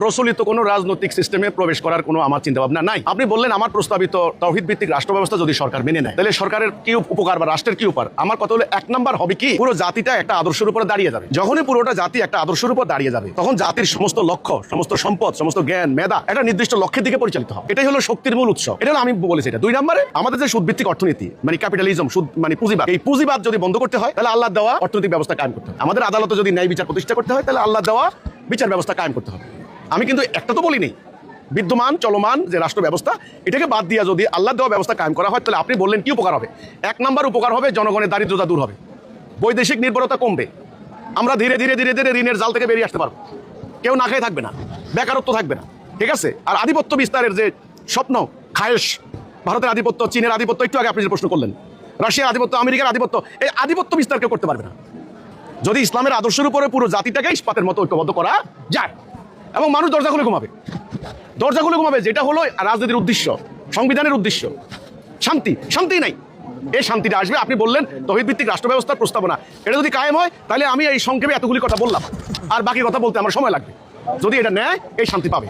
প্রচলিত কোনো রাজনৈতিক সিস্টেমে প্রবেশ করার কোনো আমার চিন্তা ভাবনা নাই। আপনি বললেন আমার প্রস্তাবিত তাওহীদ ভিত্তিক রাষ্ট্র ব্যবস্থা যদি সরকার মেনে নেয় তাহলে সরকারের কি উপকার বা রাষ্ট্রের কি উপকার? আমার কথা হলো, এক নাম্বার হবে কি, পুরো জাতিটা একটা আদর্শের উপরে দাঁড়িয়ে যাবে। যখনই পুরোটা জাতি একটা আদর্শের উপর দাঁড়িয়ে যাবে তখন জাতির সমস্ত লক্ষ্য, সমস্ত সম্পদ, সমস্ত জ্ঞান, মেধা একটা নির্দিষ্ট লক্ষ্যের দিকে পরিচালিত হবে। এটাই হলো শক্তির মূল উৎস। এটা হলো আমি বলেছি এটা। দুই নম্বরে, আমাদের যে সুদভিত্তিক অর্থনীতি মানে ক্যাপিটালিজম, সুদ মানে পুঁজিবাদ, এই পুঁজিবাদ যদি বন্ধ করতে হয় তাহলে আল্লাহ দেওয়া অর্থনৈতিক ব্যবস্থা কায়েম করতে হবে। আমাদের আদালতে যদি ন্যায় বিচার প্রতিষ্ঠা করতে হয় তাহলে আল্লাহ দেওয়া বিচার ব্যবস্থা কায়েম করতে হবে। আমি কিন্তু একটা তো বলিনি, বিদ্যমান চলমান যে রাষ্ট্র ব্যবস্থা এটাকে বাদ দিয়ে যদি আল্লাহ দেওয়া ব্যবস্থা কায়েম করা হয় তাহলে আপনি বললেন কি উপকার হবে? এক নাম্বার উপকার হবে, জনগণের দারিদ্রতা দূর হবে, বৈদেশিক নির্ভরতা কমবে, আমরা ধীরে ধীরে ধীরে ধীরে ঋণের জাল থেকে বেরিয়ে আসতে পারবো, কেউ না খেয়ে থাকবে না, বেকারত্ব থাকবে না, ঠিক আছে? আর আধিপত্য বিস্তারের যে স্বপ্ন, খায়েশ, ভারতের আধিপত্য, চীনের আধিপত্য, একটু আগে আপনি যে প্রশ্ন করলেন, রাশিয়ার আধিপত্য, আমেরিকার আধিপত্য, এই আধিপত্য বিস্তার কেউ করতে পারবে না যদি ইসলামের আদর্শের উপরে পুরো জাতিটাকে ইস্পাতের মতো ঐক্যবদ্ধ করা যায়। এবং মানুষ দরজা খুলে ঘুমাবে, দরজা খুলে ঘুমাবে, যেটা হলো রাজনীতির উদ্দেশ্য, সংবিধানের উদ্দেশ্য। শান্তি, শান্তি নাই, এই শান্তিটা আসবে। আপনি বললেন তাওহীদ ভিত্তিক রাষ্ট্র ব্যবস্থার প্রস্তাবনা, এটা যদি কায়েম হয় তাহলে আমি এই সংক্ষেপে এতগুলি কথা বললাম, আর বাকি কথা বলতে আমার সময় লাগবে। যদি এটা নেয়, এই শান্তি পাবে।